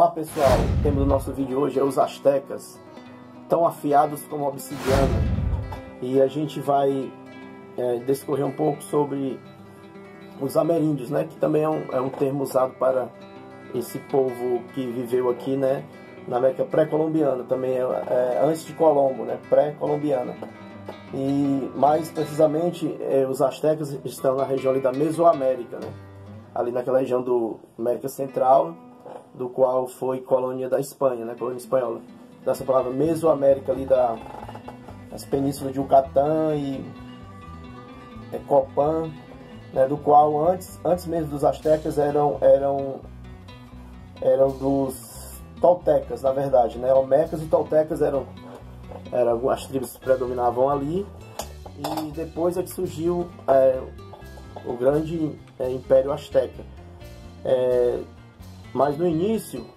Olá pessoal, o tema do nosso vídeo hoje é os astecas, tão afiados como a obsidiana. E a gente vai discorrer um pouco sobre os ameríndios, né, que também é um termo usado para esse povo que viveu aqui, né, na América pré-colombiana, também antes de Colombo, né, pré-colombiana. E mais precisamente os astecas estão na região ali da Mesoamérica, né, ali naquela região do América Central, do qual foi colônia da Espanha, né, colônia espanhola. Dessa palavra Mesoamérica ali das penínsulas de Yucatán e Copán, né, do qual antes mesmo dos astecas eram dos toltecas, na verdade, né, olmecas e toltecas eram as tribos que predominavam ali, e depois é que surgiu o grande Império Azteca. Mas no início,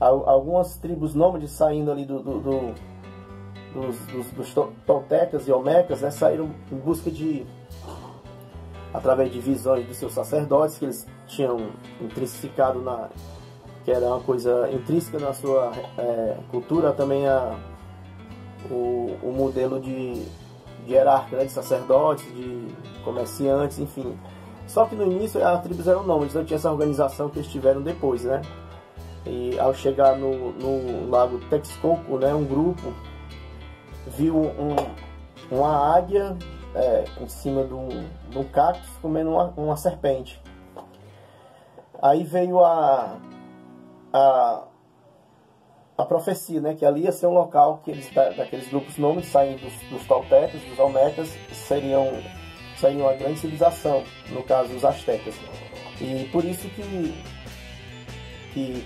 algumas tribos nômades saindo ali dos toltecas e olmecas, né, saíram em busca através de visões dos seus sacerdotes, que eles tinham intrinsecado que era uma coisa intrínseca na sua cultura, também o modelo de hierárquica, né, de sacerdotes, de comerciantes, enfim. Só que no início as tribos eram nômades, não tinha essa organização que eles tiveram depois, né? E ao chegar no lago Texcoco, né, um grupo viu uma águia em cima de um cactus comendo uma serpente. Aí veio a profecia, né, que ali ia ser um local que daqueles grupos nômades saindo dos toltecas, dos olmecas, seria uma grande civilização, no caso os astecas. E por isso que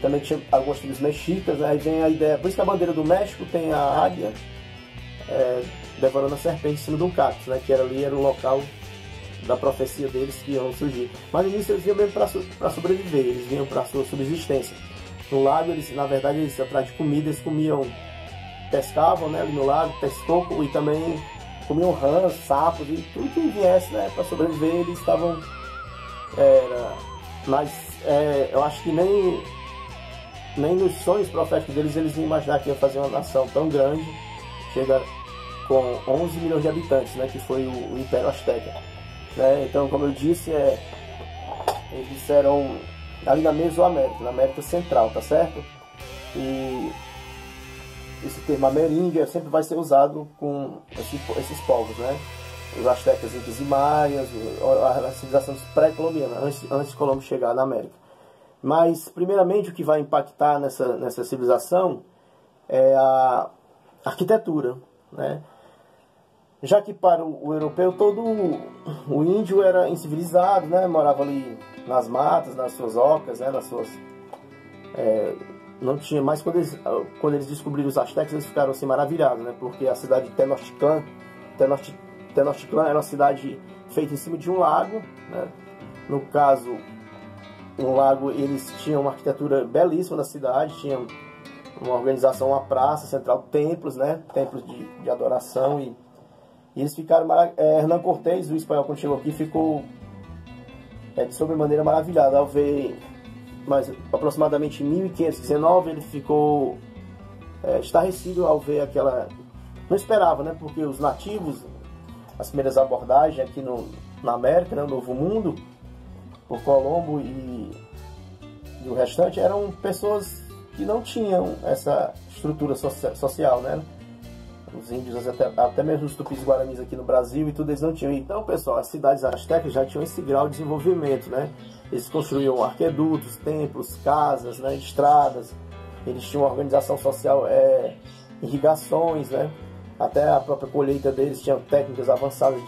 também tinha algumas tribos mexicas, né? Aí vem a ideia, por isso que a bandeira do México tem a águia devorando a serpente em cima de um cactus, né? Que era o local da profecia deles que iam surgir. Mas no início eles vinham mesmo para sobreviver, eles vinham para a sua subsistência. No lago, na verdade, eles atrás de comida, eles pescavam, né, ali no lago, Texcoco, e também comiam rãs, sapos e tudo que viesse, né, para sobreviver. Eles estavam mas eu acho que nem nos sonhos proféticos deles eles iam imaginar que ia fazer uma nação tão grande, chega com 11 milhões de habitantes, né, que foi o Império Azteca, né? Então, como eu disse, eles eram ali na Mesoamérica, na América Central, tá certo? E esse termo ameríndio sempre vai ser usado com esses povos, né? Os astecas, incas e maias, as civilizações pré-colombianas, antes de Colombo chegar na América. Mas, primeiramente, o que vai impactar nessa civilização é a arquitetura, né? Já que para o europeu todo o índio era incivilizado, né? Morava ali nas matas, nas suas ocas, né? Não tinha mais. Quando eles descobriram os astecas, eles ficaram assim maravilhados, né? Porque a cidade de Tenochtitlan era uma cidade feita em cima de um lago, né? No caso, um lago, eles tinham uma arquitetura belíssima da cidade, tinham uma organização, uma praça central, templos, né? Templos de adoração, e eles ficaram Hernán Cortés, o espanhol, quando chegou aqui, ficou de sobremaneira maravilhado ao ver, mas aproximadamente em 1519, ele ficou estarrecido ao ver não esperava, né? Porque os nativos, as primeiras abordagens aqui na América, né, no Novo Mundo, por Colombo e o restante, eram pessoas que não tinham essa estrutura social, né? Os índios, até mesmo os tupis guaranis aqui no Brasil e tudo, eles não tinham. Então, pessoal, as cidades astecas já tinham esse grau de desenvolvimento, né? Eles construíam arquedutos, templos, casas, né, estradas. Eles tinham uma organização social, irrigações, né? Até a própria colheita deles tinham técnicas avançadas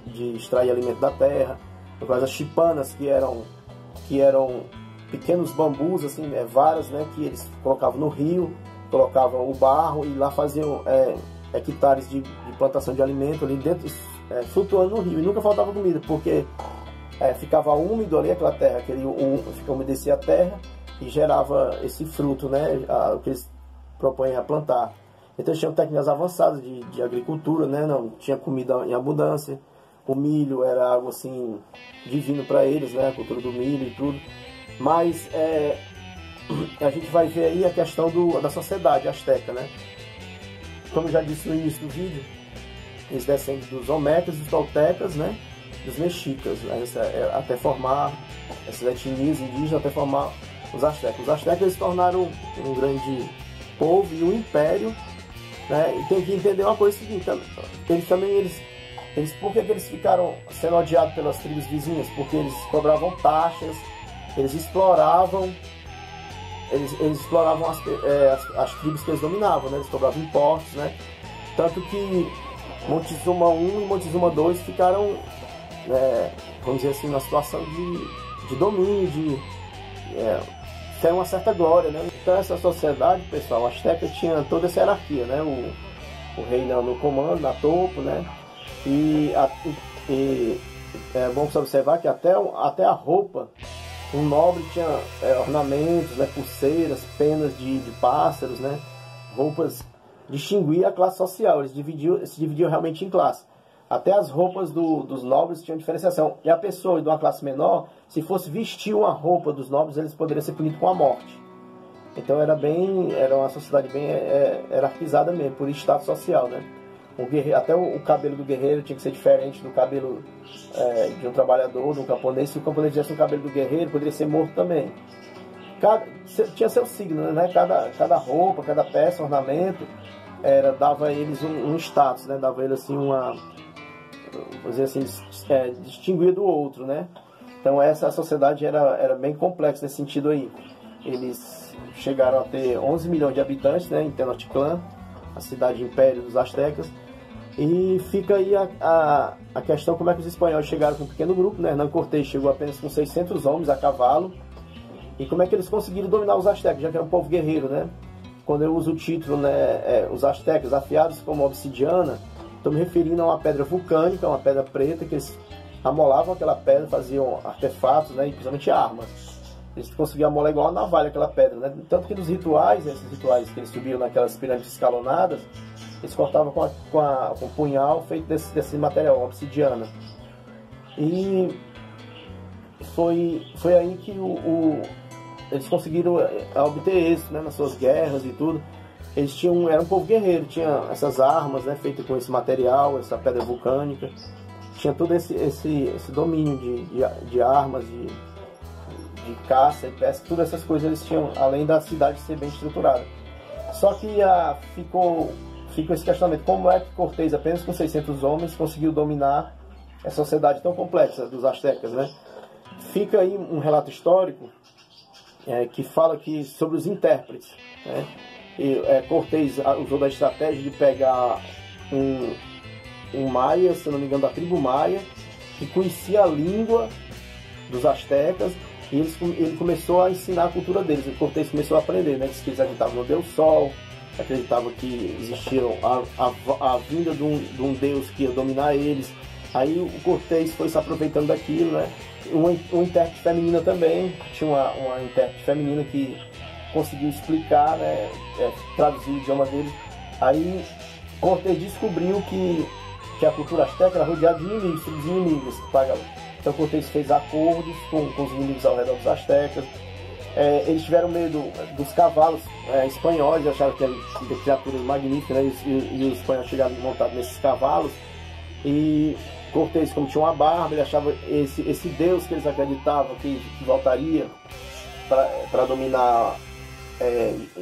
de extrair alimento da terra. No caso, as chipanas, que eram pequenos bambus, assim, varas, né, que eles colocavam no rio, colocavam o barro e lá faziam hectares de plantação de alimento ali dentro, flutuando no rio, e nunca faltava comida, porque ficava úmido ali aquela terra, umedecia a terra e gerava esse fruto, né, que eles propõem a plantar. Então eles tinham técnicas avançadas de agricultura, né, não tinha comida em abundância, o milho era algo assim divino para eles, né, a cultura do milho e tudo. Mas a gente vai ver aí a questão da sociedade asteca, né? Como eu já disse no início do vídeo, eles descendem dos olmecas, dos toltecas, né? Dos mexicas, né? Até formar essas etnias indígenas, até formar os astecas. Os astecas eles se tornaram um grande povo e um império, né? E tem que entender uma coisa seguinte, por que eles ficaram sendo odiados pelas tribos vizinhas? Porque eles cobravam taxas, eles exploravam as tribos que eles dominavam, né? Eles cobravam impostos, né? Tanto que Montezuma I e Montezuma II ficaram, vamos dizer assim, numa situação de domínio, tem uma certa glória, né? Então essa sociedade, pessoal, asteca tinha toda essa hierarquia, né? O rei no comando, na topo, né? E é bom você observar que até a roupa, um nobre tinha ornamentos, né? Pulseiras, penas de pássaros, né? Roupas distinguia a classe social, eles se dividiam realmente em classe. Até as roupas dos nobres tinham diferenciação. E a pessoa de uma classe menor, se fosse vestir uma roupa dos nobres, eles poderiam ser punidos com a morte. Então era uma sociedade bem hierarquizada mesmo, por status social, né? Até o cabelo do guerreiro tinha que ser diferente do cabelo de um trabalhador, de um camponês. Se o camponês tivesse o cabelo do guerreiro, poderia ser morto também. Tinha seu signo, né? Cada roupa, cada peça, ornamento, dava a eles um status, né? Dava a eles assim vamos dizer assim, distinguir do outro, né? Então essa sociedade era bem complexa nesse sentido aí. Eles chegaram a ter 11 milhões de habitantes, né? Em Tenochtitlan, a cidade império dos astecas. E fica aí a questão como é que os espanhóis chegaram com um pequeno grupo, né? Hernán Cortés chegou apenas com 600 homens a cavalo. E como é que eles conseguiram dominar os astecas, já que era um povo guerreiro, né? Quando eu uso o título, né, os astecas afiados como obsidiana, estou me referindo a uma pedra vulcânica, uma pedra preta, que eles amolavam aquela pedra, faziam artefatos, né, e principalmente armas. Eles conseguiam amolar igual uma navalha aquela pedra, né? Tanto que nos rituais, esses rituais que eles subiam naquelas pirâmides escalonadas, eles cortavam com um punhal feito desse material, obsidiana. E foi aí que eles conseguiram obter êxito, né, nas suas guerras e tudo. Eles eram um povo guerreiro, tinha essas armas, né, feitas com esse material, essa pedra vulcânica. Tinha todo esse domínio de armas, de caça e pesca, todas essas coisas eles tinham, além da cidade ser bem estruturada. Só que ficou esse questionamento, como é que Cortés, apenas com 600 homens, conseguiu dominar essa sociedade tão complexa dos astecas, né? Fica aí um relato histórico que fala sobre os intérpretes, né? Cortés usou da estratégia de pegar um maia, se não me engano, da tribo maia, que conhecia a língua dos astecas, e ele começou a ensinar a cultura deles. O Cortés começou a aprender, né? Que eles acreditavam no Deus Sol, acreditavam que existia a vinda de um Deus que ia dominar eles. Aí o Cortés foi se aproveitando daquilo, né? Uma intérprete feminina também, tinha uma intérprete feminina que conseguiu explicar, né? Traduzir o idioma deles. Aí Cortés descobriu que a cultura asteca era rodeada de inimigos, tribos inimigas. Então Cortés fez acordos com os inimigos ao redor dos astecas. Eles tiveram medo dos cavalos espanhóis, acharam que eram criaturas magníficas, né? E os espanhóis chegaram montados nesses cavalos. E Cortés, como tinha uma barba, ele achava esse Deus que eles acreditavam que voltaria para dominar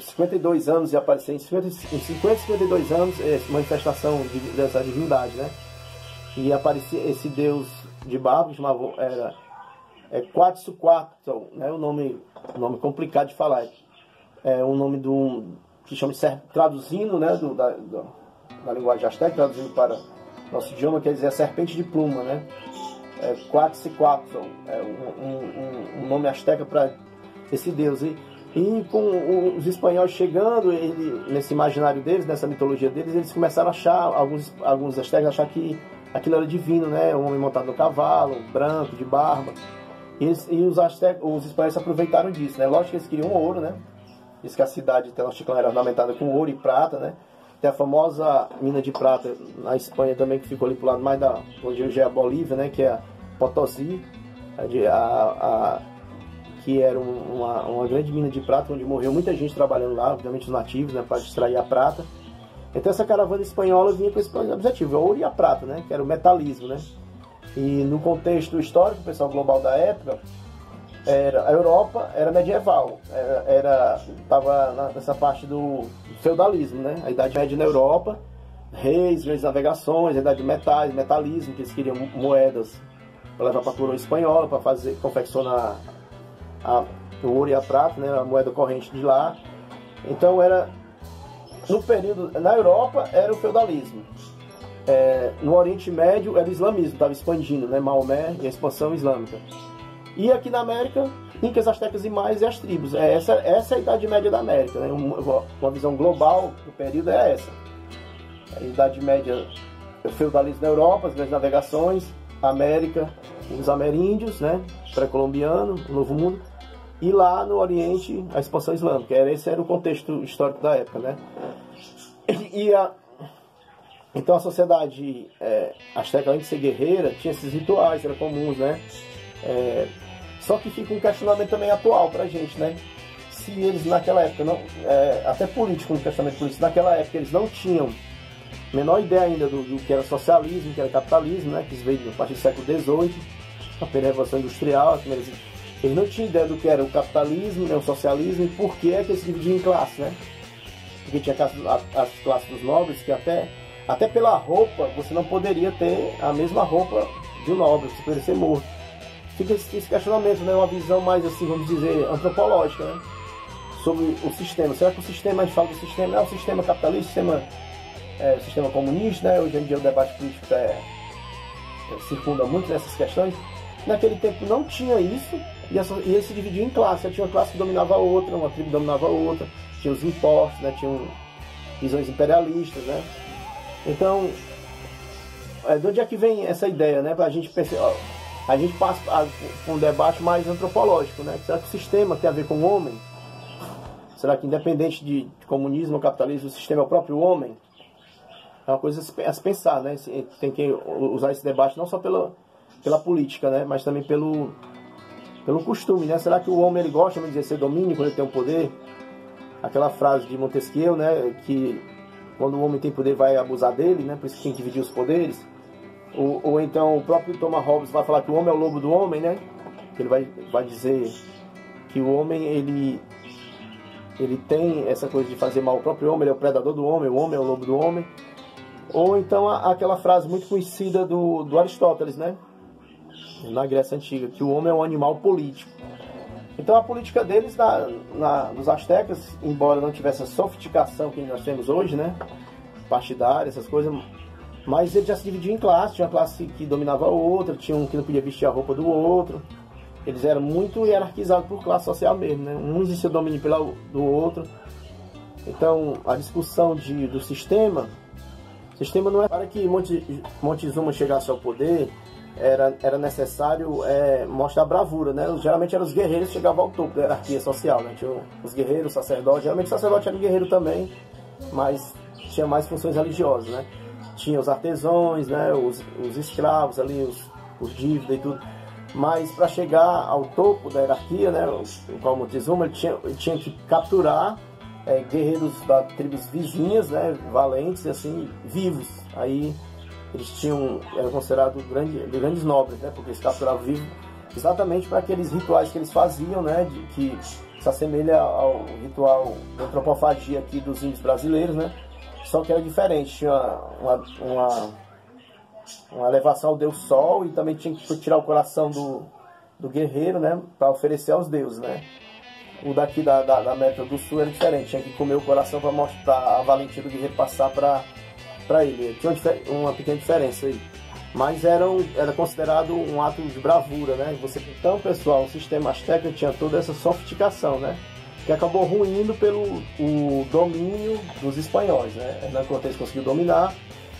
52 anos e aparecer em 52 anos, manifestação dessa divindade, né? E aparecia esse Deus de barba, que chamava Quetzalcoatl, né? Um nome complicado de falar. É um nome que chama de traduzindo, né? Da linguagem asteca, traduzindo para nosso idioma, quer dizer a serpente de pluma, né? Quetzalcoatl, um nome asteca para esse Deus. E com os espanhóis chegando, nesse imaginário deles, nessa mitologia deles, eles começaram a achar, alguns astecas achar que aquilo era divino, né? Um homem montado no cavalo, branco, de barba. E os espanhóis se aproveitaram disso, né? Lógico que eles queriam ouro, né? Diz que a cidade de Tenochtitlan era ornamentada com ouro e prata, né? Tem a famosa mina de prata na Espanha também, que ficou ali pro lado mais onde hoje é a Bolívia, né? Que é a Potosí, que era uma grande mina de prata, onde morreu muita gente trabalhando lá, obviamente os nativos, né, para extrair a prata. Então essa caravana espanhola vinha com esse objetivo, o ouro e a prata, né, que era o metalismo, né. E no contexto histórico, o pessoal global da época, a Europa era medieval, estava nessa parte do feudalismo, né, a Idade Média na Europa, reis, grandes navegações, a Idade de metais, metalismo, que eles queriam moedas para levar para a coroa espanhola, para confeccionar o ouro e a prata, né, a moeda corrente de lá. Então no período, na Europa era o feudalismo, no Oriente Médio era o islamismo, estava expandindo, né, Maomé e a expansão islâmica. E aqui na América, Incas, Astecas e Maias e as tribos. Essa é a Idade Média da América, né, uma visão global do período é essa. A Idade Média, o feudalismo na Europa, as grandes navegações, a América, os ameríndios, né, pré-colombiano, o Novo Mundo, e lá no Oriente a expansão islâmica. Esse era o contexto histórico da época, né? Então a sociedade asteca, além de ser guerreira, tinha esses rituais, eram comuns, né? Só que fica um questionamento também atual pra gente, né? Se eles naquela época, até político, um questionamento político, naquela época eles não tinham a menor ideia ainda do que era socialismo, que era capitalismo, né? Que veio a partir do século XVIII, a primeira revolução industrial, eles não tinham ideia do que era o capitalismo, né, o socialismo, e por que é que eles se dividiam em classes, né? Porque tinha as classes dos nobres, que até pela roupa, você não poderia ter a mesma roupa de um nobre, você poderia ser morto. Fica esse questionamento, né, uma visão mais, assim, vamos dizer, antropológica, né, sobre o sistema. Será que o sistema, a gente fala do sistema, é o sistema capitalista, o sistema comunista, né? Hoje em dia o debate político circunda muito nessas questões. Naquele tempo não tinha isso, e eles se dividiam em classes. Tinha uma classe que dominava a outra, uma tribo dominava a outra, tinha os impostos, né? Tinha visões imperialistas, né? Então, de onde é que vem essa ideia, né? Para a gente pensar, a gente passa por um debate mais antropológico, né? Será que o sistema tem a ver com o homem? Será que independente de comunismo ou capitalismo, o sistema é o próprio homem? É uma coisa a se pensar, né? Tem que usar esse debate não só pela política, né? Mas também pelo costume, né? Será que o homem ele gosta de exercer domínio quando ele tem um poder? Aquela frase de Montesquieu, né? Que quando o homem tem poder vai abusar dele, né? Por isso que tem que dividir os poderes. Ou então o próprio Thomas Hobbes vai falar que o homem é o lobo do homem, né? Ele vai dizer que o homem ele tem essa coisa de fazer mal ao próprio homem, ele é o predador do homem, o homem é o lobo do homem. Ou então aquela frase muito conhecida do Aristóteles, né? Na Grécia Antiga, que o homem é um animal político. Então a política deles, dos astecas, embora não tivesse a sofisticação que nós temos hoje, né? Partidária, essas coisas, mas ele já se dividia em classes. Tinha uma classe que dominava a outra, tinha um que não podia vestir a roupa do outro. Eles eram muito hierarquizados por classe social mesmo, né? Um exercia o domínio do outro. Então a discussão do sistema não é para que Montezuma chegasse ao poder, era necessário mostrar bravura, né? Geralmente eram os guerreiros que chegavam ao topo da hierarquia social, né? Tinha os guerreiros, os sacerdotes. Geralmente o sacerdote era guerreiro também, mas tinha mais funções religiosas, né? Tinha os artesãos, né? Os escravos ali, os dívidas e tudo. Mas para chegar ao topo da hierarquia, né? O qual Montezuma ele tinha que capturar guerreiros das tribos vizinhas, né? Valentes, assim, vivos. Aí eles eram considerados grandes nobres, né? Porque eles capturavam vivos exatamente para aqueles rituais que eles faziam, né? Que se assemelha ao ritual da antropofagia aqui dos índios brasileiros, né? Só que era diferente, tinha uma elevação ao Deus Sol e também tinha que tirar o coração do guerreiro, né? Para oferecer aos deuses, né? O daqui da América do Sul era diferente, tinha que comer o coração para mostrar a valentia do guerreiro passar para ele. Tinha uma pequena diferença aí. Mas era considerado um ato de bravura, né? Então, pessoal, o sistema asteca tinha toda essa sofisticação, né? Que acabou ruindo pelo domínio dos espanhóis, né? Hernán Cortés conseguiu dominar,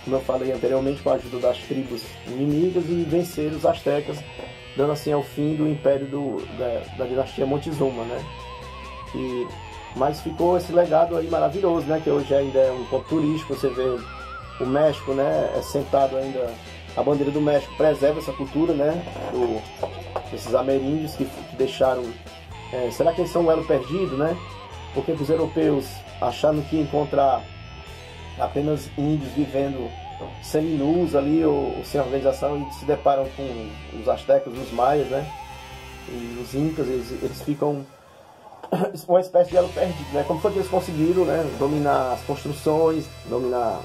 como eu falei anteriormente, com a ajuda das tribos inimigas e vencer os astecas, dando assim ao fim do império da dinastia Montezuma, né? Mas ficou esse legado aí maravilhoso, né? Que hoje ainda é um ponto turístico. Você vê o México, né? Sentado ainda, a bandeira do México preserva essa cultura, né? Esses ameríndios que deixaram será que eles são um elo perdido, né? Porque os europeus, achando que ia encontrar apenas índios vivendo seminus ali, ou sem organização, e se deparam com os astecas, os maias, né? E os incas, eles ficam uma espécie de elo perdido, né? Como foi que eles conseguiram, né, dominar as construções, dominar,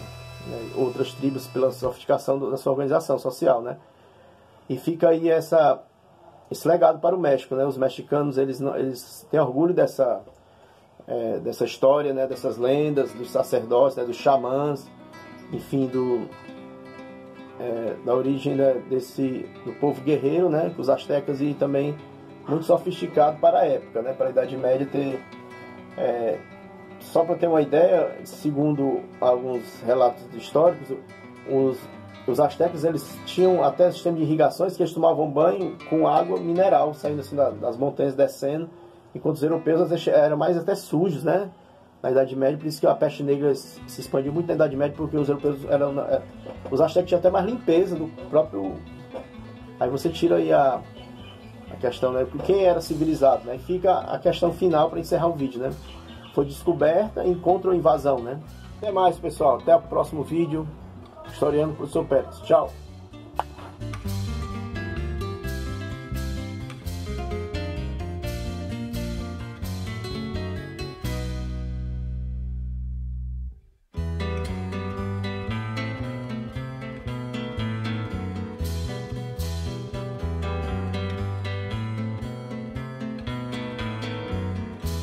né, outras tribos pela sofisticação da sua organização social, né? E fica aí esse legado para o México, né? Os mexicanos, eles têm orgulho dessa história, né? Dessas lendas, dos sacerdotes, né? Dos xamãs, enfim, da origem, né, do povo guerreiro, né? Os astecas, e também muito sofisticado para a época, né? Para a Idade Média ter... só para ter uma ideia, segundo alguns relatos históricos, os astecas, eles tinham até sistema de irrigações que eles tomavam banho com água mineral, saindo assim das montanhas, descendo, enquanto os europeus eram mais até sujos, né? Na Idade Média, por isso que a peste negra se expandiu muito na Idade Média, porque os europeus os astecas tinham até mais limpeza do próprio... Aí você tira aí a questão, né? Quem era civilizado, né? E fica a questão final para encerrar o vídeo, né? Foi descoberta, encontro ou invasão, né? Até mais, pessoal. Até o próximo vídeo. Historiando, professor Pérez. Tchau.